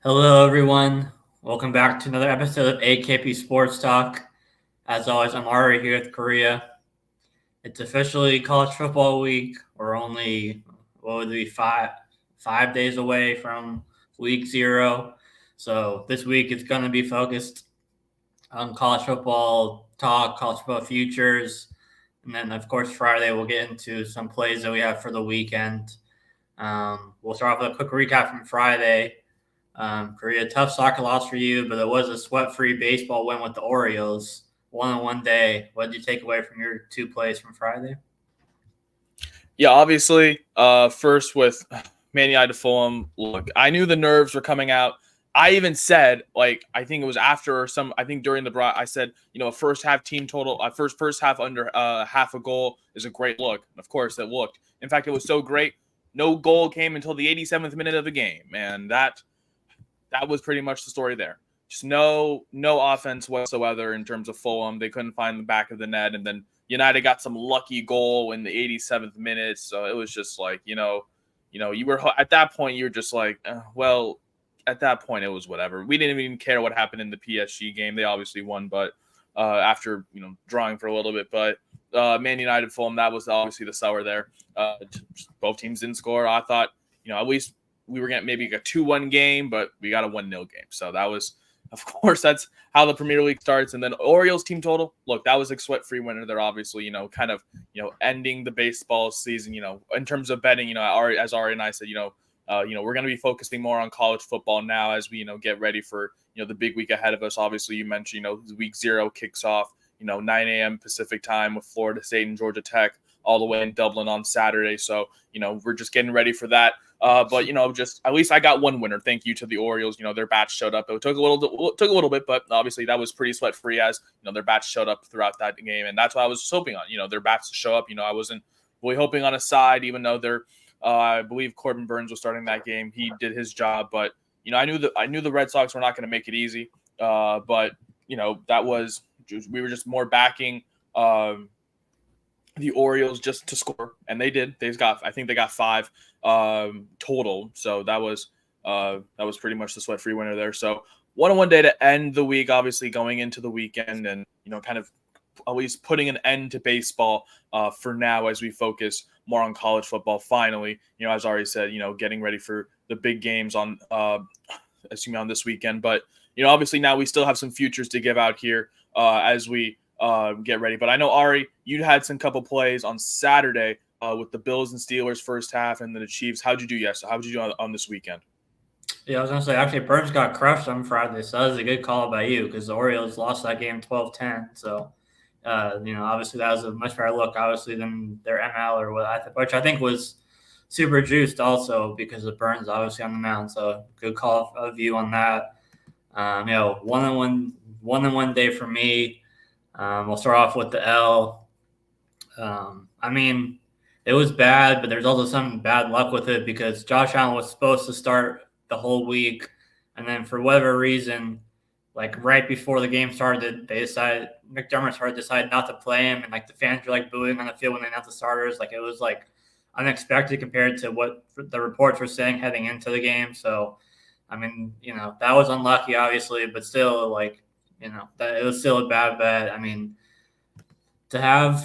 Hello, everyone. Welcome back to another episode of AKP Sports Talk. As always, I'm Ari here with Korea. It's officially college football week. We're only what would be five days away from week 0. So this week it's going to be focused on college football talk, college football futures, and then of course Friday we'll get into some plays that we have for the weekend. We'll start off with a quick recap from Friday. Korea, tough soccer loss for you, but it was a sweat-free baseball win with the Orioles. One on one day. What did you take away from your two plays from Friday? Yeah, obviously, first with Man United to Fulham. Look, I knew the nerves were coming out. I even said, I think it was after I think during the I said, a first half team total, first half under half a goal is a great look. And of course, it looked. In fact, it was so great. No goal came until the 87th minute of the game, and that was pretty much the story there. Just no offense whatsoever in terms of Fulham. They couldn't find the back of the net, and then United got some lucky goal in the 87th minute. So it was just like, you were at that point, you're just like, well, at that point, it was whatever. We didn't even care what happened in the PSG game. They obviously won, but after, drawing for a little bit. But Man United Fulham, that was obviously the seller there. Both teams didn't score. I thought, at least we were getting maybe a 2-1 game, but we got a 1-0 game. So that was, of course, that's how the Premier League starts. And then Orioles team total. Look, that was a sweat-free winner. They're obviously, kind of, ending the baseball season, in terms of betting, as Ari and I said, we're going to be focusing more on college football now as we, get ready for, the big week ahead of us. Obviously, you mentioned, week 0 kicks off, 9 a.m. Pacific time with Florida State and Georgia Tech all the way in Dublin on Saturday. So, we're just getting ready for that. But just at least I got one winner. Thank you to the Orioles. Their bats showed up. It took a little bit, but obviously that was pretty sweat free as their bats showed up throughout that game, and that's what I was hoping on. Their bats to show up. I wasn't really hoping on a side, even though they're. I believe Corbin Burns was starting that game. He did his job, but I knew the Red Sox were not going to make it easy. But that was we were just more backing. The Orioles just to score, and they did. I think they got 5 total. So that was pretty much the sweat-free winner there. So 1-on-1 day to end the week, obviously going into the weekend, and kind of at least putting an end to baseball for now as we focus more on college football. Finally, as Ari said, getting ready for the big games on this weekend. But obviously now we still have some futures to give out here as we get ready. But I know, Ari, you had some couple plays on Saturday with the Bills and Steelers first half and then the Chiefs. How'd you do yesterday? How'd you do on this weekend? Yeah, I was going to say, actually, Burns got crushed on Friday, so that was a good call by you because the Orioles lost that game 12-10. So, obviously that was a much better look, obviously, than their ML or which I think was super juiced also because of Burns obviously on the mound. So, good call of you on that. One-on-one day for me. We'll start off with the L. It was bad, but there's also some bad luck with it because Josh Allen was supposed to start the whole week, and then for whatever reason, like right before the game started, McDermott decided not to play him, and like the fans were like booing on the field when they announced the starters. Like it was like unexpected compared to what the reports were saying heading into the game. So, that was unlucky, obviously, but still, that it was still a bad bet. To have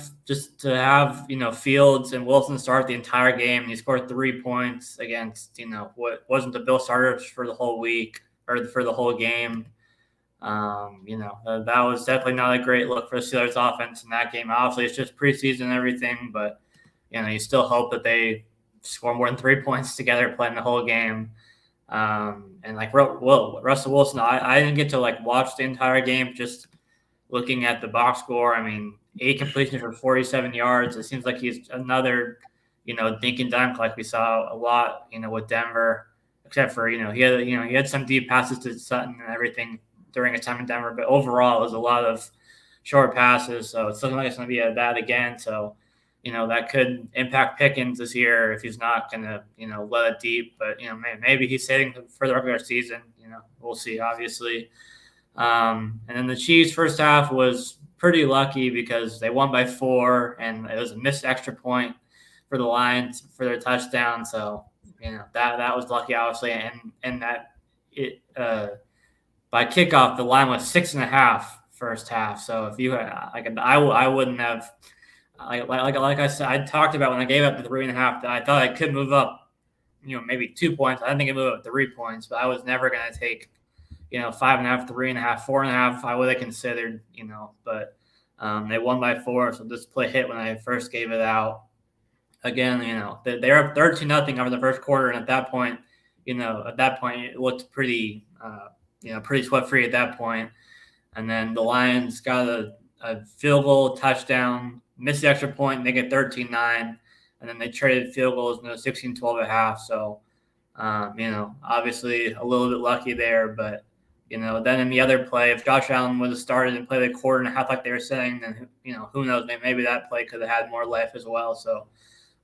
Fields and Wilson start the entire game and he scored 3 points against, what wasn't the Bill starters for the whole week or for the whole game. That was definitely not a great look for the Steelers offense in that game. Obviously, it's just preseason and everything, but, you still hope that they score more than 3 points together playing the whole game. And Russell Wilson, I didn't get to watch the entire game, just looking at the box score. 8 completions for 47 yards. It seems like he's another, dink and dunk like we saw a lot, with Denver, except for, he had some deep passes to Sutton and everything during his time in Denver, but overall it was a lot of short passes. So it's looking like it's going to be bad again. So, that could impact Pickens this year if he's not going to, let it deep. But, maybe he's saving for the regular season. We'll see, obviously. And then the Chiefs' first half was pretty lucky because they won by 4, and it was a missed extra point for the Lions for their touchdown. So, that was lucky, obviously, and that it by kickoff the line was 6.5 first half. So if you I wouldn't have like I said, I talked about when I gave up the 3.5 that I thought I could move up, maybe 2 points. I didn't think it moved up 3 points, but I was never going to take 5.5, 3.5, 4.5. I would have considered, but they won by 4. So this play hit when I first gave it out. Again, they're up 13-0 over the first quarter, and at that point, it looked pretty, pretty sweat free at that point. And then the Lions got a field goal, touchdown, missed the extra point, and they get 13-9, and then they traded field goals, 16-12 at half. So, obviously a little bit lucky there, but then in the other play, if Josh Allen would have started and played a quarter and a half like they were saying, then who knows? Maybe that play could have had more life as well. So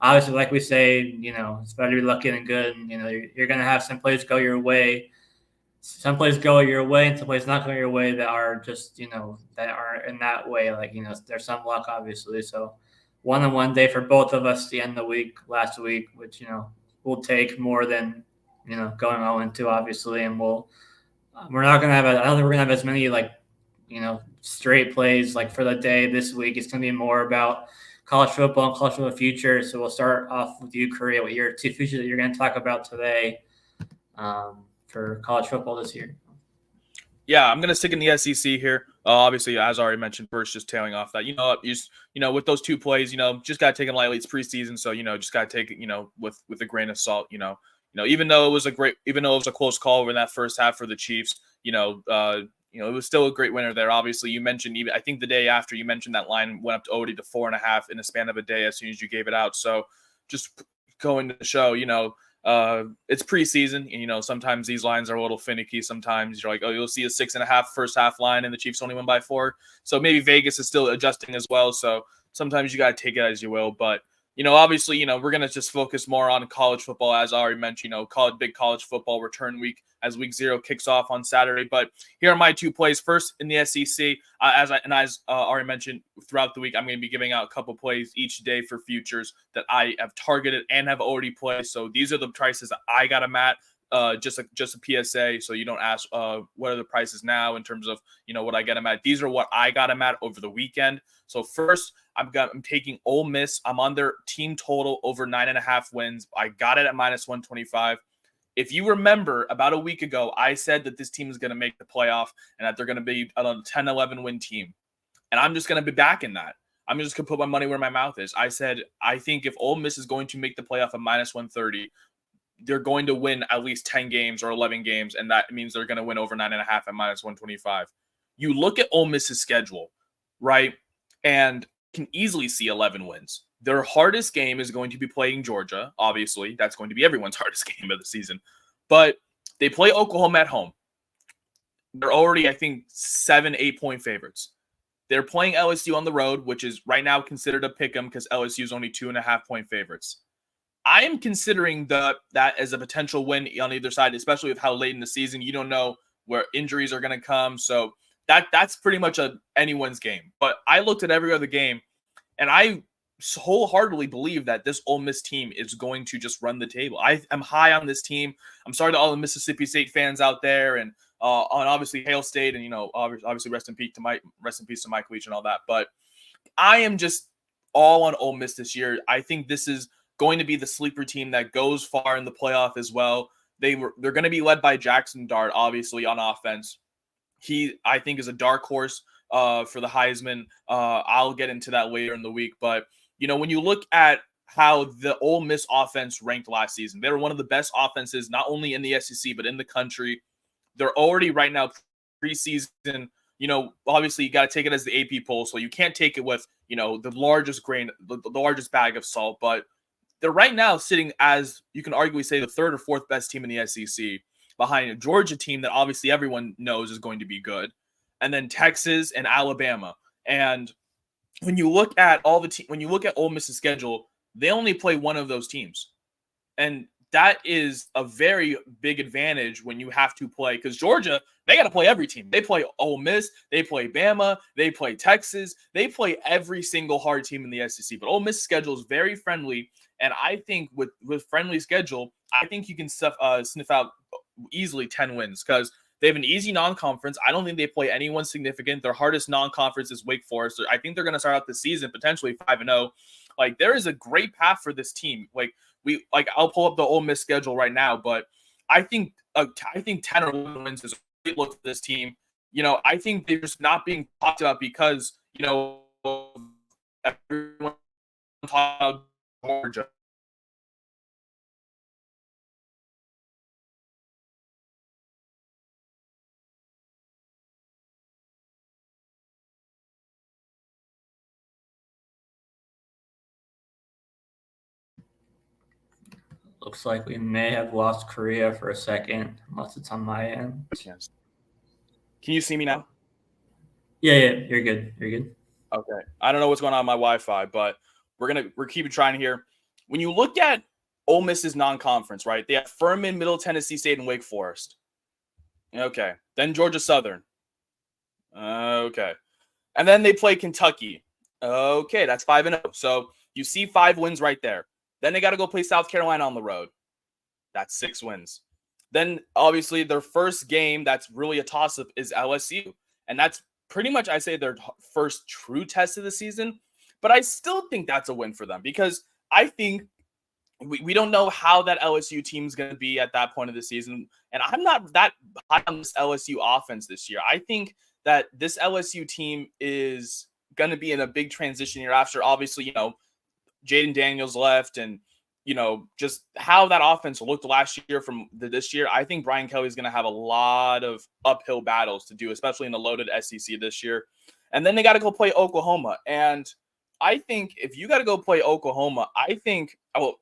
obviously, like we say, it's better to be lucky than good. And you're going to have some plays go your way. Some plays go your way, and some plays not go your way that are just that are in that way. Like there's some luck, obviously. So 1-on-1 day for both of us the end of the week last week, which we'll take more than going 0-2, obviously, and we're not going to have I don't think we're going to have as many straight plays like for the day this week. It's going to be more about college football and college football future. So we'll start off with you, Korea, what your 2 futures that you're going to talk about today for college football this year. Yeah, I'm going to stick in the SEC here. Obviously, as I already mentioned, first just tailing off that. With those 2 plays, just got to take it lightly. It's preseason, so just got to take it, with a grain of salt. Even though it was a close call in that first half for the Chiefs, it was still a great winner there. Obviously, you mentioned I think the day after you mentioned that line went up to already to 4.5 in the span of a day as soon as you gave it out. So just going to show, it's preseason, and sometimes these lines are a little finicky. Sometimes you're like, oh, you'll see a 6.5 first half line and the Chiefs only won by 4. So maybe Vegas is still adjusting as well. So sometimes you got to take it as you will. But, obviously, we're going to just focus more on college football, as I already mentioned, big college football return week as week 0 kicks off on Saturday. But here are my 2 plays. First in the SEC, as already mentioned, throughout the week, I'm going to be giving out a couple plays each day for futures that I have targeted and have already played. So these are the prices that I got them at. Just a PSA, so you don't ask what are the prices now in terms of what I get them at. These are what I got them at over the weekend. So first, I'm taking Ole Miss. I'm on their team total over 9.5 wins. I got it at -125. If you remember, about a week ago, I said that this team is going to make the playoff and that they're going to be a 10-11 win team, and I'm just going to be backing that. I'm just going to put my money where my mouth is. I said I think if Ole Miss is going to make the playoff at -130. They're going to win at least 10 games or 11 games, and that means they're going to win over 9.5 at -125. You look at Ole Miss's schedule, right, and can easily see 11 wins. Their hardest game is going to be playing Georgia. Obviously, that's going to be everyone's hardest game of the season. But they play Oklahoma at home. They're already, I think, 7-8 point favorites. They're playing LSU on the road, which is right now considered a pick 'em because LSU is only 2.5 point favorites. I am considering that as a potential win on either side, especially with how late in the season you don't know where injuries are going to come. So that's pretty much anyone's game. But I looked at every other game, and I wholeheartedly believe that this Ole Miss team is going to just run the table. I am high on this team. I'm sorry to all the Mississippi State fans out there, and on obviously Hail State, and obviously rest in peace to Mike Leach and all that. But I am just all on Ole Miss this year. I think this is going to be the sleeper team that goes far in the playoff as well. They're going to be led by Jackson Dart, obviously, on offense. He, I think, is a dark horse for the Heisman. I'll get into that later in the week. But, when you look at how the Ole Miss offense ranked last season, they were one of the best offenses, not only in the SEC, but in the country. They're already right now preseason. Obviously, you got to take it as the AP poll, so you can't take it with, the largest grain, the largest bag of salt. But they're right now sitting as, you can arguably say, the 3rd or 4th best team in the SEC, behind a Georgia team that obviously everyone knows is going to be good, and then Texas and Alabama. And when you look at when you look at Ole Miss's schedule, they only play one of those teams, and that is a very big advantage when you have to play, because Georgia, they got to play every team. They play Ole Miss, they play Bama, they play Texas, they play every single hard team in the SEC. But Ole Miss's schedule is very friendly, And I think with friendly schedule, I think you can sniff out easily 10 wins because they have an easy non-conference. I don't think they play anyone significant. Their hardest non-conference is Wake Forest. I think they're going to start out the season potentially 5-0. Like, there is a great path for this team. I'll pull up the Ole Miss schedule right now, but I think 10 or 11 wins is a great look for this team. I think they're just not being talked about because, everyone talks about Georgia. Looks like we may have lost Korea for a second, unless it's on my end. Yes. Can you see me now? Yeah, you're good. You're good. Okay. I don't know what's going on with my Wi-Fi, but we're keeping trying here. When you look at Ole Miss's non-conference, right? They have Furman, Middle Tennessee State, and Wake Forest. Okay. Then Georgia Southern. Okay. And then they play Kentucky. Okay, that's 5-0. So you see 5 wins right there. Then they got to go play South Carolina on the road. That's 6 wins. Then, obviously, their first game that's really a toss-up is LSU. And that's pretty much, I say, their first true test of the season. But I still think that's a win for them because I think we don't know how that LSU team is going to be at that point of the season. And I'm not that high on this LSU offense this year. I think that this LSU team is going to be in a big transition year after, obviously, Jaden Daniels left and, just how that offense looked last year from this year. I think Brian Kelly is going to have a lot of uphill battles to do, especially in the loaded SEC this year. And then they got to go play Oklahoma. And I think if you got to go play Oklahoma,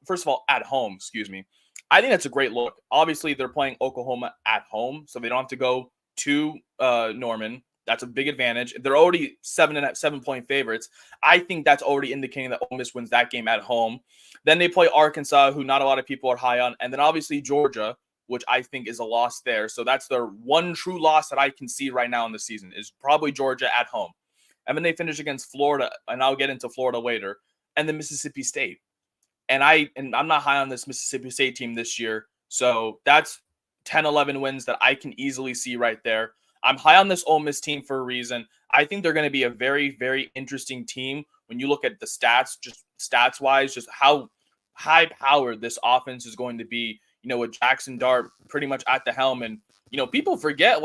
first of all, at home, excuse me, I think that's a great look. Obviously, they're playing Oklahoma at home, so they don't have to go to Norman. That's a big advantage. They're already 7-point favorites. I think that's already indicating that Ole Miss wins that game at home. Then they play Arkansas, who not a lot of people are high on. And then obviously Georgia, which I think is a loss there. So that's their one true loss that I can see right now in the season is probably Georgia at home. And then they finish against Florida, and I'll get into Florida later, and then Mississippi State. And I'm not high on this Mississippi State team this year. So that's 10, 11 wins that I can easily see right there. I'm high on this Ole Miss team for a reason. I think they're going to be a very, very interesting team when you look at the stats, just stats-wise, just how high-powered this offense is going to be, with Jackson Dart pretty much at the helm. And, people forget,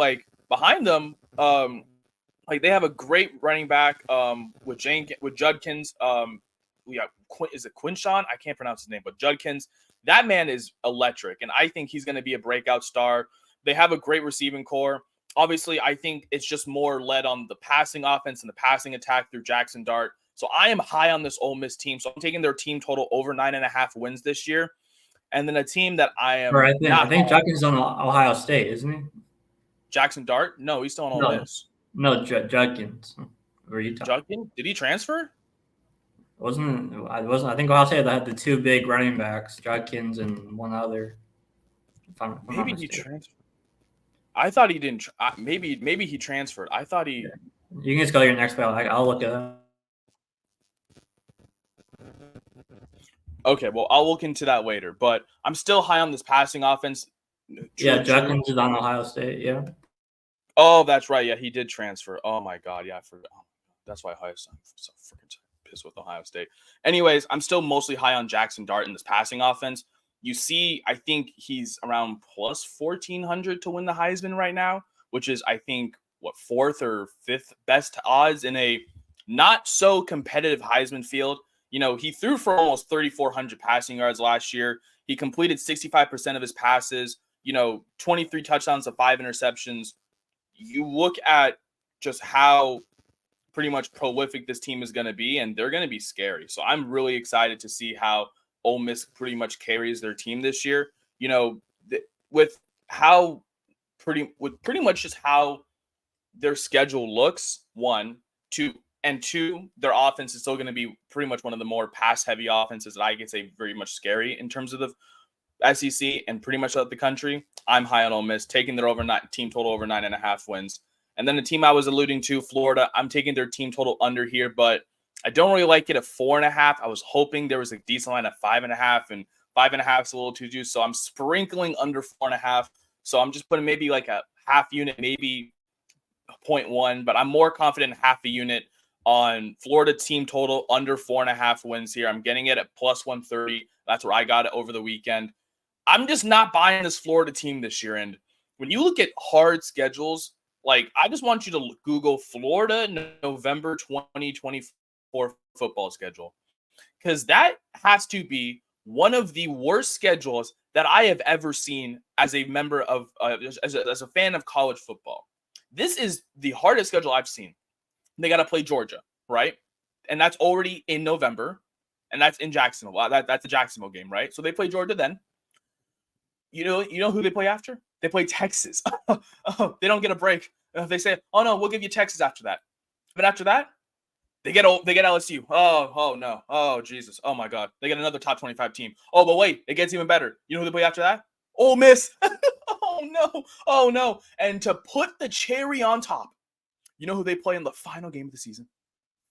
behind them, they have a great running back with Judkins. Is it Quinshawn? I can't pronounce his name, but Judkins. That man is electric, and I think he's going to be a breakout star. They have a great receiving core. Obviously, I think it's just more led on the passing offense and the passing attack through Jackson Dart. So I am high on this Ole Miss team. So I'm taking their team total over 9.5 wins this year. And then a team that I am I think Judkins on Ohio State, isn't he? Jackson Dart? No, he's still on Ole Miss. No, Judkins. Were you talking? Judkins? Did he transfer? I think Ohio State had the 2 big running backs, Judkins and one other. Maybe he transferred. I thought he didn't. Maybe he transferred. I thought he. Yeah. You can just go to your next play. I'll look at it. Okay, well, I'll look into that later. But I'm still high on this passing offense. Judkins is on Ohio State. Yeah. Oh, that's right. Yeah, he did transfer. Oh my God. Yeah, I forgot. That's why I'm so freaking pissed with Ohio State. Anyways, I'm still mostly high on Jackson Dart in this passing offense. You see, I think he's around plus 1,400 to win the Heisman right now, which is, I think, 4th or 5th best odds in a not so competitive Heisman field. He threw for almost 3,400 passing yards last year. He completed 65% of his passes, 23 touchdowns to 5 interceptions. You look at just how pretty much prolific this team is going to be, and they're going to be scary. So I'm really excited to see how Ole Miss pretty much carries their team this year. With pretty much just how their schedule looks, 1, 2, and 2, their offense is still going to be pretty much one of the more pass-heavy offenses that I can say very much scary in terms of the SEC and pretty much throughout the country. I'm high on Ole Miss, taking their team total over 9.5 wins. And then the team I was alluding to, Florida, I'm taking their team total under here, but I don't really like it at 4.5. I was hoping there was a decent line at 5.5, and 5.5 is a little too juicy. So I'm sprinkling under 4.5. So I'm just putting maybe like a half unit, maybe 0.1, but I'm more confident in half a unit on Florida team total under 4.5 wins here. I'm getting it at plus 130. That's where I got it over the weekend. I'm just not buying this Florida team this year. And when you look at hard schedules, like I just want you to Google Florida November 2024 football schedule, because that has to be one of the worst schedules that I have ever seen as a member of, as a fan of college football. This is the hardest schedule I've seen. They got to play Georgia, right? And that's already in November, and that's in Jacksonville. That's a Jacksonville game, right? So they play Georgia then. You know who they play after? They play Texas. They don't get a break. They say, "Oh no, we'll give you Texas after that." But after that, they get LSU. Oh no. Oh Jesus. Oh my God. They get another top 25 team. Oh, but wait, it gets even better. You know who they play after that? Ole Miss. Oh no. Oh no. And to put the cherry on top, you know who they play in the final game of the season?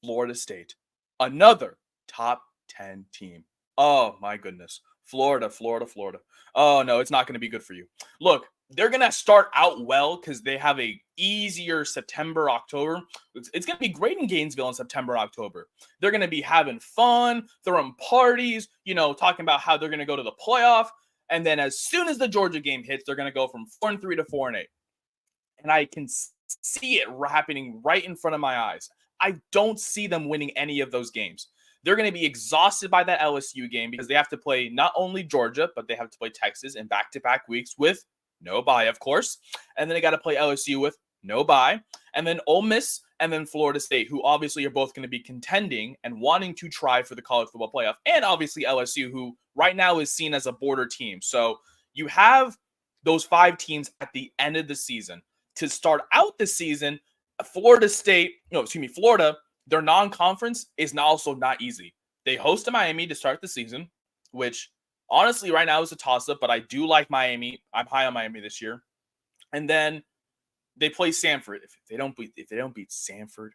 Florida State. Another top 10 team. Oh my goodness. Florida. Oh no, it's not going to be good for you. Look, they're going to start out well because they have a easier September, October. It's going to be great in Gainesville in September, October. They're going to be having fun, throwing parties, talking about how they're going to go to the playoff. And then as soon as the Georgia game hits, they're going to go from 4-3 to 4-8. And I can see it happening right in front of my eyes. I don't see them winning any of those games. They're going to be exhausted by that LSU game because they have to play not only Georgia, but they have to play Texas in back-to-back weeks with no bye, of course. And then they got to play LSU with no bye. And then Ole Miss and then Florida State, who obviously are both going to be contending and wanting to try for the college football playoff. And obviously LSU, who right now is seen as a border team. So you have those 5 teams at the end of the season. To start out the season, Florida, their non-conference is also not easy. They host to Miami to start the season, which honestly right now is a toss-up, but I do like Miami. I'm high on Miami this year. And then they play Samford. If they don't beat Samford,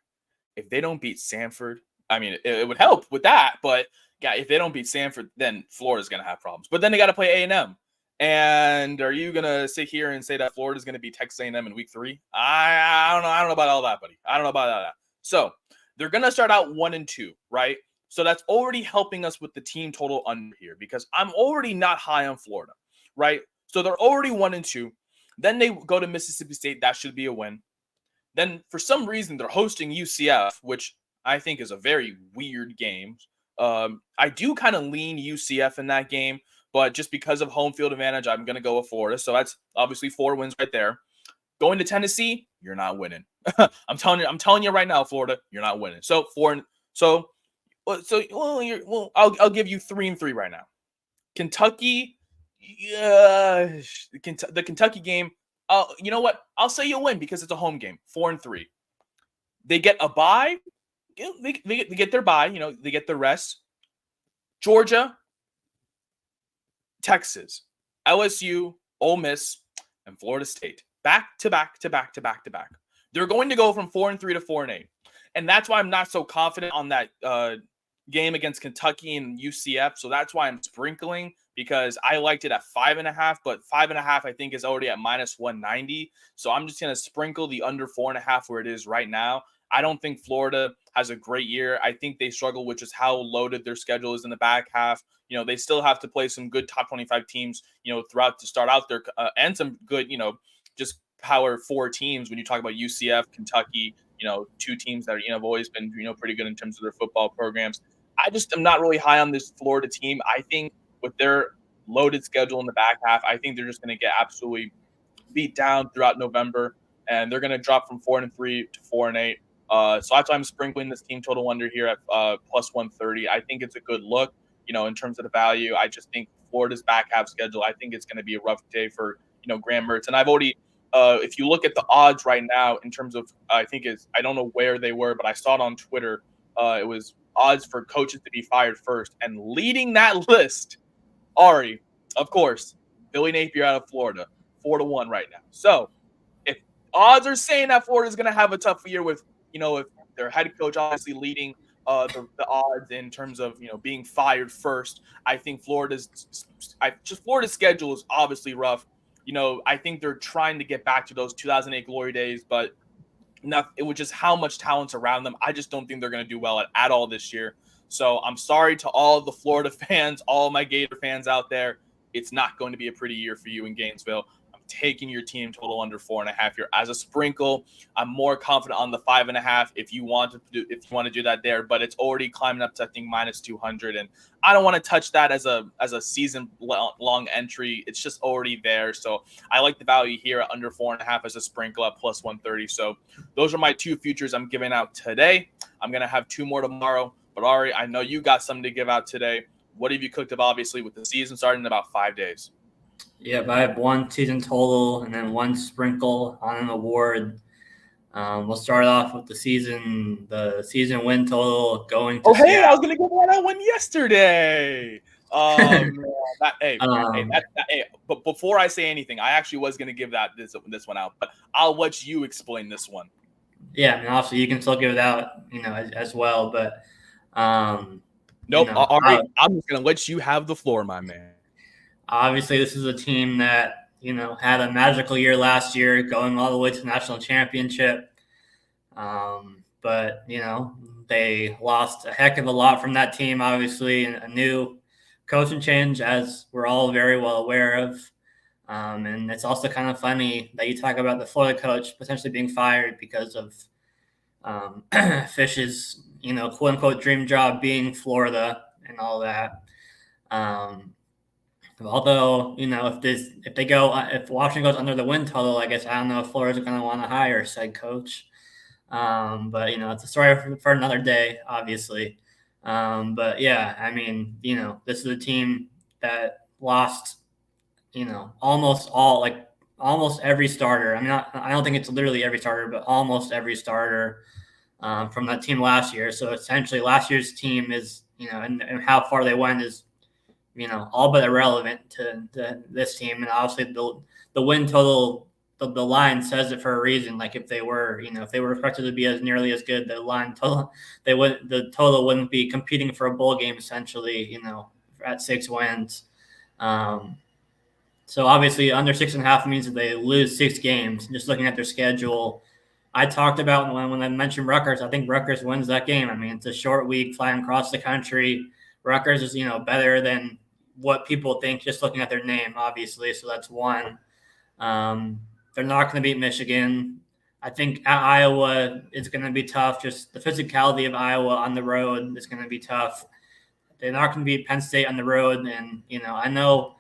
I mean, it would help with that. But yeah, if they don't beat Samford, then Florida's going to have problems. But then they got to play A&M. And are you going to sit here and say that Florida's going to beat Texas A&M in week 3? I don't know. I don't know about all that, buddy. I don't know about that. So they're going to start out 1-2, right? So that's already helping us with the team total under here because I'm already not high on Florida, right? So they're already 1-2. Then they go to Mississippi State. That should be a win. Then for some reason, they're hosting UCF, which I think is a very weird game. I do kind of lean UCF in that game, but just because of home field advantage, I'm going to go with Florida. So that's obviously 4 wins right there. Going to Tennessee, you're not winning. I'm telling you right now, Florida, you're not winning. So I'll give you 3-3 right now. Kentucky, the Kentucky game. You know what? I'll say you'll win because it's a home game. 4-3. They get a bye. They get their bye. They get the rest. Georgia, Texas, LSU, Ole Miss, and Florida State. Back to back. They're going to go from 4-3 to 4-8. And that's why I'm not so confident on that game against Kentucky and UCF. So that's why I'm sprinkling, because I liked it at 5.5, but 5.5 I think is already at minus 190. So I'm just going to sprinkle the under 4.5 where it is right now. I don't think Florida has a great year. I think they struggle with just how loaded their schedule is in the back half. They still have to play some good top 25 teams, throughout to start out their and some good, just power 4 teams. When you talk about UCF, Kentucky, 2 teams that have always been, pretty good in terms of their football programs. I just am not really high on this Florida team. I think with their loaded schedule in the back half, I think they're just going to get absolutely beat down throughout November, and they're going to drop from 4-3 to 4-8. So that's why I'm sprinkling this team total under here at plus 130. I think it's a good look, in terms of the value. I just think Florida's back half schedule, I think it's going to be a rough day for, Graham Mertz. And I've already, if you look at the odds right now in terms of, I don't know where they were, but I saw it on Twitter. It was odds for coaches to be fired first. And leading that list, Ari, of course, Billy Napier out of Florida, 4-1 right now. So if odds are saying that Florida is going to have a tough year with, if their head coach obviously leading the odds in terms of being fired first. I think Florida's schedule is obviously rough. I think they're trying to get back to those 2008 glory days, but it was just how much talent's around them. I just don't think they're going to do well at all this year. So I'm sorry to all of the Florida fans, all of my Gator fans out there. It's not going to be a pretty year for you in Gainesville. I'm taking your team total under 4.5 here as a sprinkle. I'm more confident on the 5.5 if you want to do that there, but it's already climbing up to I think minus 200, and I don't want to touch that as a season long entry. It's just already there, so I like the value here at under 4.5 as a sprinkle at plus 130. So those are my two futures I'm giving out today. I'm gonna have two more tomorrow, but Ari, I know you got something to give out today. What have you cooked up, obviously, with the season starting in about 5 days? Yep, I have one season total and then one sprinkle on an award. We'll start off with the season win total going to Seattle. Hey, I was going to give that one yesterday. But before I say anything, I actually was going to give this one out, but I'll let you explain this one. Yeah, I mean, obviously you can still give it out, as well, but nope. All right, I'm just going to let you have the floor, my man. Obviously, this is a team that had a magical year last year, going all the way to the national championship. But they lost a heck of a lot from that team. Obviously, a new coaching change, as we're all very well aware of. And it's also kind of funny that you talk about the Florida coach potentially being fired because of Fish's, quote unquote dream job being Florida and all that. Although, if Washington goes under the win total, I guess I don't know if Florida's going to want to hire said coach. But it's a story for another day, obviously. But yeah, I mean, this is a team that lost, almost every starter. I mean, I don't think it's literally every starter, but almost every starter from that team last year. So essentially, last year's team is, and how far they went is, all but irrelevant to this team. And obviously the win total, the line says it for a reason. Like if they were expected to be as nearly as good, the line total, the total wouldn't be competing for a bowl game essentially, at 6 wins. So obviously under 6.5 means that they lose 6 games. Just looking at their schedule, I talked about when I mentioned Rutgers, I think Rutgers wins that game. I mean, it's a short week flying across the country. Rutgers is, better than what people think just looking at their name, obviously. So that's one. They're not going to beat Michigan. I think at Iowa it's going to be tough. Just the physicality of Iowa on the road is going to be tough. They're not going to beat Penn State on the road. And, I know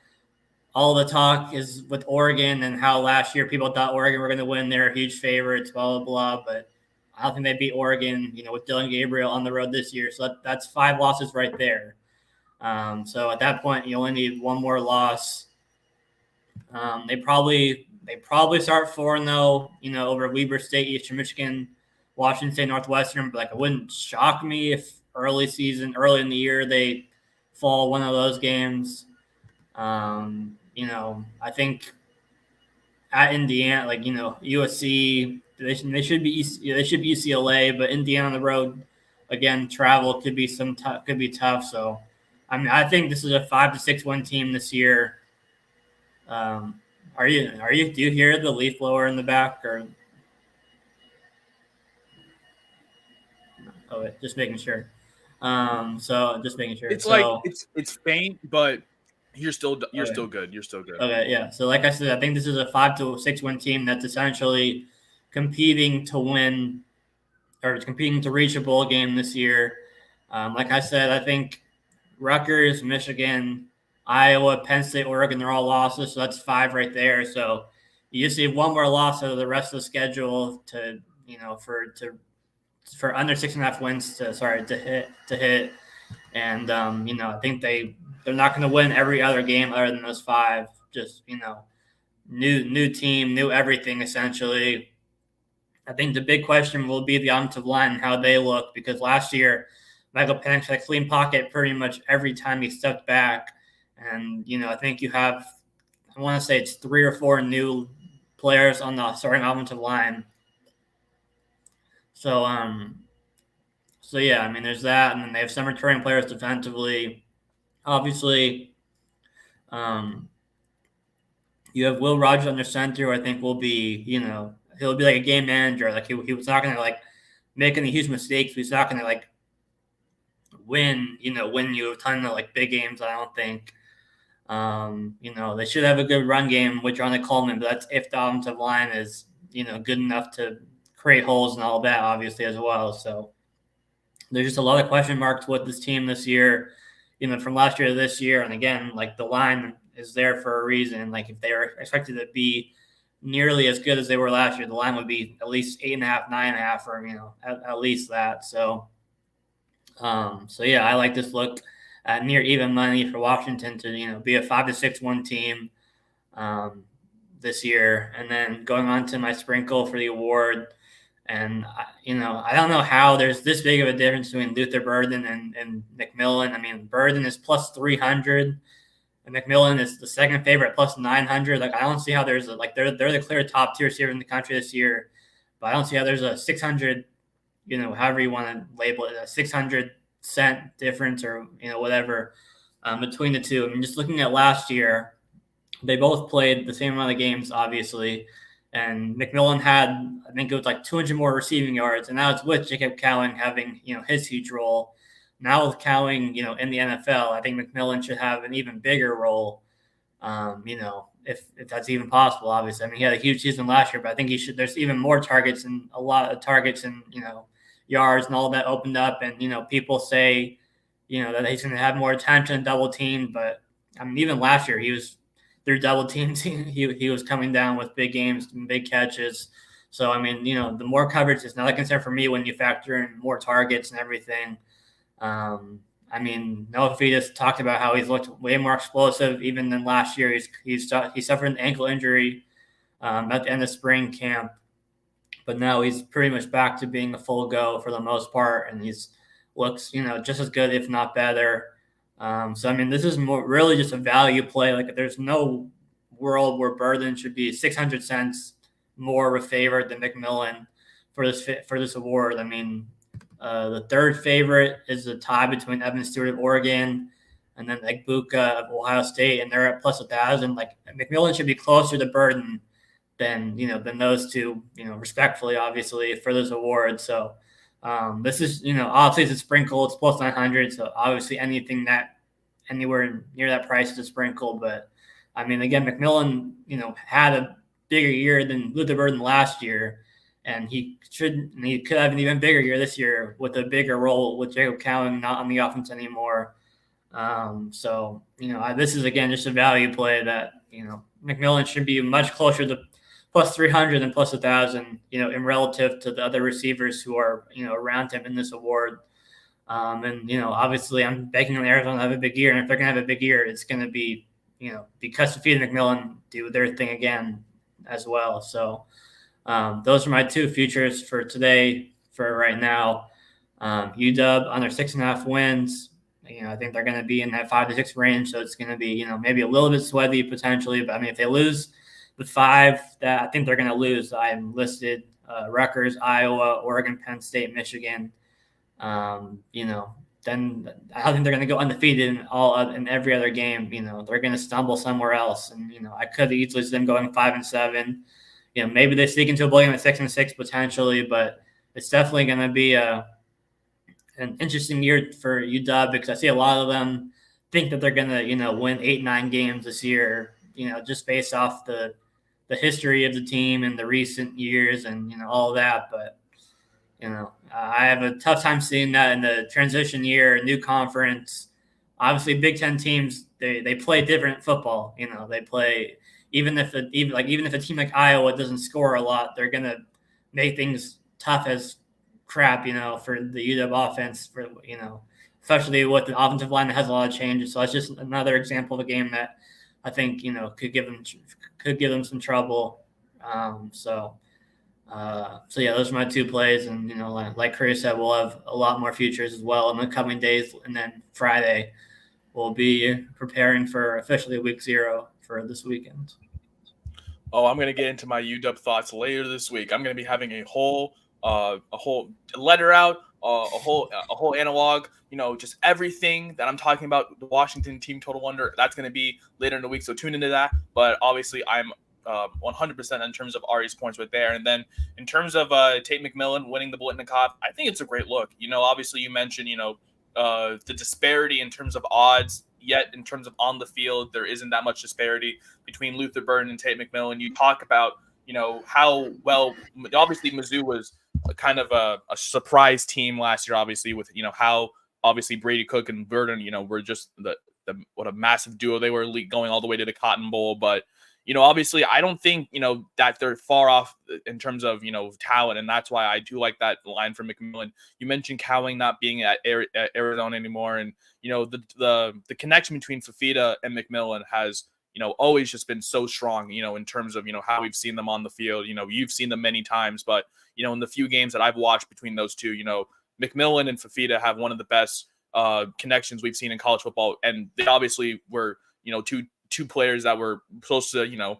all the talk is with Oregon and how last year people thought Oregon were going to win. They're huge favorites, blah, blah, blah. But I don't think they beat Oregon, with Dylan Gabriel on the road this year. So that's 5 losses right there. So at that point, you only need one more loss. They probably start 4-0, over Weber State, Eastern Michigan, Washington State, Northwestern. But it wouldn't shock me if early in the year they fall one of those games. I think at Indiana, USC, they should be UCLA, but Indiana on the road, again, travel could be tough. So, I mean, I think this is a 5 to 6 win team this year. Do you hear the leaf blower in the back or? Oh, just making sure. So just making sure. It's faint, but you're still good. You're still good. Okay, yeah. So like I said, I think this is a 5 to 6 win team that's essentially competing to win or competing to reach a bowl game this year. Like I said, I think Rutgers, Michigan, Iowa, Penn State, Oregon, they're all losses. So that's 5 right there. So you just need one more loss out of the rest of the schedule to, for under 6.5 wins to hit. And, I think they're not going to win every other game other than those 5. Just, new team, new everything, essentially. I think the big question will be the offensive line and how they look, because last year Michael Penix had a clean pocket pretty much every time he stepped back. And, I think you have, I want to say it's 3 or 4 new players on the starting offensive line. So So yeah, I mean, there's that, and then they have some returning players defensively. Obviously, um, you have Will Rogers under center, who I think will be, he'll be like a game manager. Like he was not going to like make any huge mistakes. He's not going to like win you a ton of like big games. I don't think. They should have a good run game with John Coleman, but that's if the offensive line is, good enough to create holes and all that, obviously, as well. So there's just a lot of question marks with this team this year, from last year to this year. And again, like the line is there for a reason. Like if they were expected to be nearly as good as they were last year, the line would be at least 8.5, 9.5, or at least that. So yeah, I like this look at near even money for Washington to be a 5-6-1 team this year. And then going on to my sprinkle for the award. And, I don't know how there's this big of a difference between Luther Burden and McMillan. I mean, Burden is plus 300, and McMillan is the second favorite plus 900. Like, I don't see how there's they're the clear top tier receiver in the country this year, but I don't see how there's a 600, however you want to label it, a 600-cent difference or, whatever between the two. I mean, just looking at last year, they both played the same amount of games, obviously. And McMillan had, I think it was like 200 more receiving yards, and that was with Jacob Cowing having, his huge role. Now with Cowing, in the NFL, I think McMillan should have an even bigger role. If that's even possible, obviously. I mean, he had a huge season last year, but I think he should. There's even more targets and a lot of targets and yards and all that opened up, and people say, that he's going to have more attention, double team, but I mean, even last year he was through double teams, he was coming down with big games and big catches. So, I mean, the more coverage is not a concern for me when you factor in more targets and everything. I mean, Noah Fidus talked about how he's looked way more explosive even than last year. He suffered an ankle injury at the end of spring camp, but now he's pretty much back to being a full go for the most part, and he's looks just as good, if not better. So, I mean, this is more really just a value play. Like, there's no world where Burden should be 600 cents more favored than McMillan for this award. I mean, the third favorite is a tie between Evan Stewart of Oregon and then Egbuka of Ohio State, and they're at plus 1,000. Like, McMillan should be closer to Burden than those two. Respectfully, obviously, for this award. So. This is, obviously it's a sprinkle. It's plus 900. So obviously anything that anywhere near that price is a sprinkle. But I mean, again, McMillan, had a bigger year than Luther Burden last year, and he could have an even bigger year this year with a bigger role with Jacob Cowing not on the offense anymore. So this is again just a value play that McMillan should be much closer to plus 300 and plus 1,000, in relative to the other receivers who are, around him in this award. And obviously I'm banking on Arizona to have a big year. And if they're going to have a big year, it's going to be, because Fafita and McMillan do their thing again as well. So those are my two futures for today for right now. UW under 6.5 wins. I think they're going to be in that 5 to 6 range. So it's going to be, maybe a little bit sweaty potentially, but I mean, if they lose the 5 that I think they're going to lose, I'm listed Rutgers, Iowa, Oregon, Penn State, Michigan. Then I don't think they're going to go undefeated in every other game. They're going to stumble somewhere else. And, I could easily see them going 5-7. Maybe they sneak into a bowl game at 6-6 potentially, but it's definitely going to be an interesting year for UW because I see a lot of them think that they're going to, win 8-9 games this year, just based off the history of the team in the recent years and, all of that. But, I have a tough time seeing that in the transition year, new conference. Obviously, Big Ten teams, they play different football. They play even if a team like Iowa doesn't score a lot, they're gonna make things tough as crap. For the UW offense. Especially with the offensive line that has a lot of changes. So it's just another example of a game that I think could give them some trouble. So yeah, those are my two plays, and like Chris said, we'll have a lot more futures as well in the coming days, and then Friday we'll be preparing for officially week 0 for this weekend. Oh, I'm going to get into my UW thoughts later this week. I'm going to be having a whole letter out whole analog, just everything that I'm talking about, the Washington team total under, that's going to be later in the week. So tune into that. But obviously I'm 100% in terms of Ari's points right there. And then in terms of Tate McMillan winning the Blitnikoff, I think it's a great look. Obviously you mentioned, the disparity in terms of odds, yet in terms of on the field, there isn't that much disparity between Luther Burden and Tate McMillan. You talk about, how well, obviously Mizzou was kind of a surprise team last year, obviously, with, how obviously Brady Cook and Burden, were just what a massive duo. They were going all the way to the Cotton Bowl. But, obviously I don't think, that they're far off in terms of, talent. And that's why I do like that line from McMillan. You mentioned Cowing not being at Arizona anymore. And, the connection between Fafita and McMillan has, always just been so strong, in terms of, how we've seen them on the field. You've seen them many times, but, in the few games that I've watched between those two, McMillan and Fafita have one of the best connections we've seen in college football. And they obviously were, two players that were supposed to,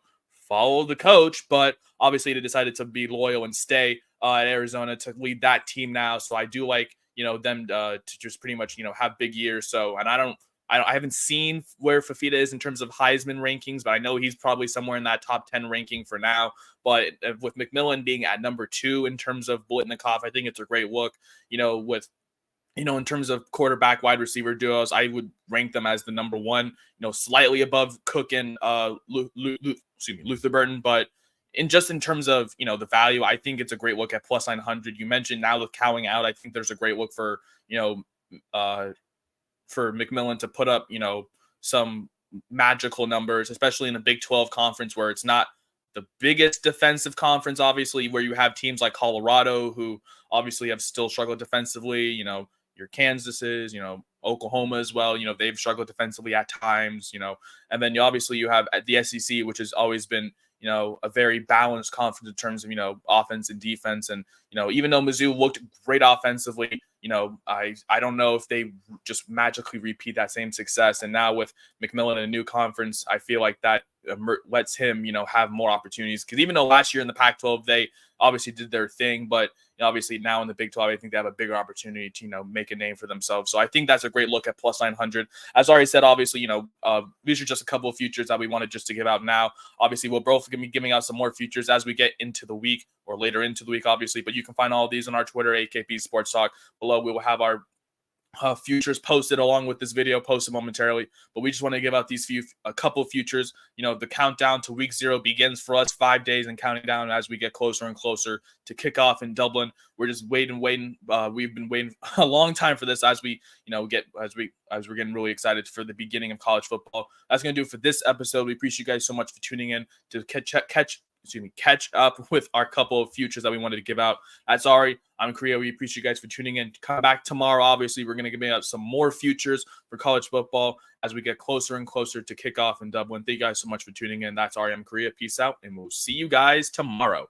follow the coach, but obviously they decided to be loyal and stay at Arizona to lead that team now. So I do like, them to just pretty much, have big years. So, and I haven't seen where Fafita is in terms of Heisman rankings, but I know he's probably somewhere in that top 10 ranking for now. But with McMillan being at number 2 in terms of Blitnikoff, I think it's a great look, with, in terms of quarterback wide receiver duos, I would rank them as the number 1, slightly above Cook and Luther Burden. But in terms of, the value, I think it's a great look at plus 900. You mentioned now with Cowing out, I think there's a great look for, for McMillan to put up, some magical numbers, especially in a Big 12 conference where it's not the biggest defensive conference, obviously, where you have teams like Colorado who obviously have still struggled defensively, your Kansases, Oklahoma as well, they've struggled defensively at times, and then you have the SEC, which has always been, a very balanced conference in terms of, offense and defense. And, even though Mizzou looked great offensively, I don't know if they just magically repeat that same success. And now with McMillan in a new conference, I feel like that lets him, have more opportunities. Because even though last year in the Pac-12, they obviously did their thing, but obviously now in the Big 12, I think they have a bigger opportunity to, make a name for themselves. So I think that's a great look at plus 900. As already said, obviously, these are just a couple of futures that we wanted just to give out now. Obviously, we'll both be giving out some more futures as we get into the week or later into the week, obviously. But you can find all of these on our Twitter, AKP Sports Talk. Below, we will have our futures posted along with this video posted momentarily, but we just want to give out a couple of futures. The countdown to week 0 begins for us, 5 days and counting down as we get closer and closer to kickoff in Dublin. We're just waiting. We've been waiting a long time for this as we, as we're getting really excited for the beginning of college football. That's going to do it for this episode. We appreciate you guys so much for tuning in to catch up with our couple of futures that we wanted to give out. That's Ari. I'm Korea. We appreciate you guys for tuning in. Come back tomorrow. Obviously, we're going to give out some more futures for college football as we get closer and closer to kickoff in Dublin. Thank you guys so much for tuning in. That's Ari. I'm Korea. Peace out, and we'll see you guys tomorrow.